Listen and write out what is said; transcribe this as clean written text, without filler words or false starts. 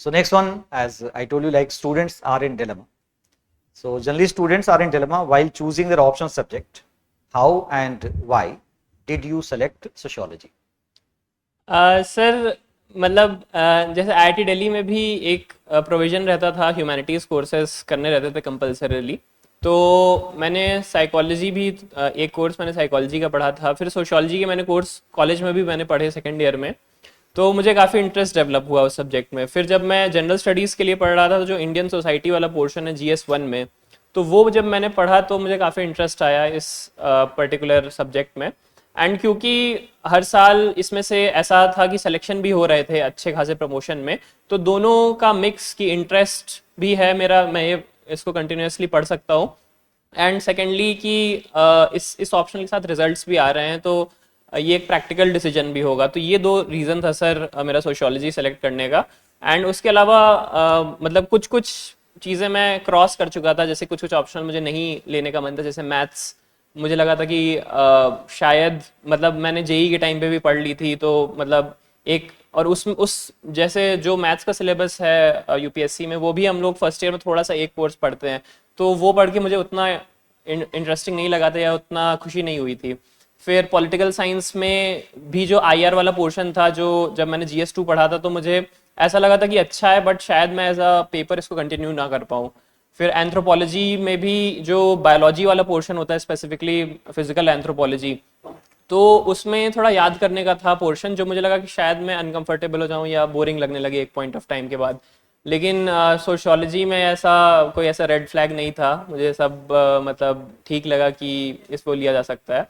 So next one, as I told you, like students are in dilemma. So generally students are in dilemma while choosing their option subject. How and why did you select sociology? Sir मतलब जैसे IIT Delhi में भी एक provision रहता था, humanities courses करने रहते थे कंपलसरीली। तो मैंने साइकोलॉजी भी एक कोर्स मैंने साइकोलॉजी का पढ़ा था, फिर सोशियोलॉजी के मैंने कोर्स कॉलेज में भी मैंने पढ़े सेकेंड ईयर में। तो मुझे काफ़ी इंटरेस्ट डेवलप हुआ उस सब्जेक्ट में। फिर जब मैं जनरल स्टडीज़ के लिए पढ़ रहा था, तो जो इंडियन सोसाइटी वाला पोर्शन है GS1 में, तो वो जब मैंने पढ़ा तो मुझे काफ़ी इंटरेस्ट आया इस पर्टिकुलर सब्जेक्ट में। एंड क्योंकि हर साल इसमें से ऐसा था कि सिलेक्शन भी हो रहे थे अच्छे खासे प्रमोशन में, तो दोनों का मिक्स की इंटरेस्ट भी है मेरा, मैं ये इसको कंटिन्यूसली पढ़ सकता हूँ। एंड सेकेंडली कि इस ऑप्शन के साथ रिजल्ट्स भी आ रहे हैं, तो ये एक प्रैक्टिकल डिसीजन भी होगा। तो ये दो रीज़न था सर मेरा सोशियोलॉजी सेलेक्ट करने का। एंड उसके अलावा मतलब कुछ कुछ चीज़ें मैं क्रॉस कर चुका था, जैसे कुछ कुछ ऑप्शन मुझे नहीं लेने का मन था, जैसे मैथ्स मुझे लगा था कि शायद मतलब मैंने जेई के टाइम पे भी पढ़ ली थी, तो मतलब एक और उस जैसे जो मैथ्स का सिलेबस है यूपीएससी में, वो भी हम लोग फर्स्ट ईयर में थोड़ा सा एक कोर्स पढ़ते हैं, तो वो पढ़ के मुझे उतना इंटरेस्टिंग नहीं लगा था या उतना खुशी नहीं हुई थी। फिर पॉलिटिकल साइंस में भी जो आईआर वाला पोर्शन था, जो जब मैंने GS2 पढ़ा था, तो मुझे ऐसा लगा था कि अच्छा है, बट शायद मैं एज अ पेपर इसको कंटिन्यू ना कर पाऊँ। फिर एंथ्रोपोलॉजी में भी जो बायोलॉजी वाला पोर्शन होता है, स्पेसिफिकली फिजिकल एंथ्रोपोलॉजी, तो उसमें थोड़ा याद करने का था पोर्शन, जो मुझे लगा कि शायद मैं अनकंफर्टेबल हो जाऊं या बोरिंग लगने लगे एक पॉइंट ऑफ टाइम के बाद। लेकिन सोशियोलॉजी में ऐसा कोई ऐसा रेड फ्लैग नहीं था, मुझे सब मतलब ठीक लगा कि इसको लिया जा सकता है।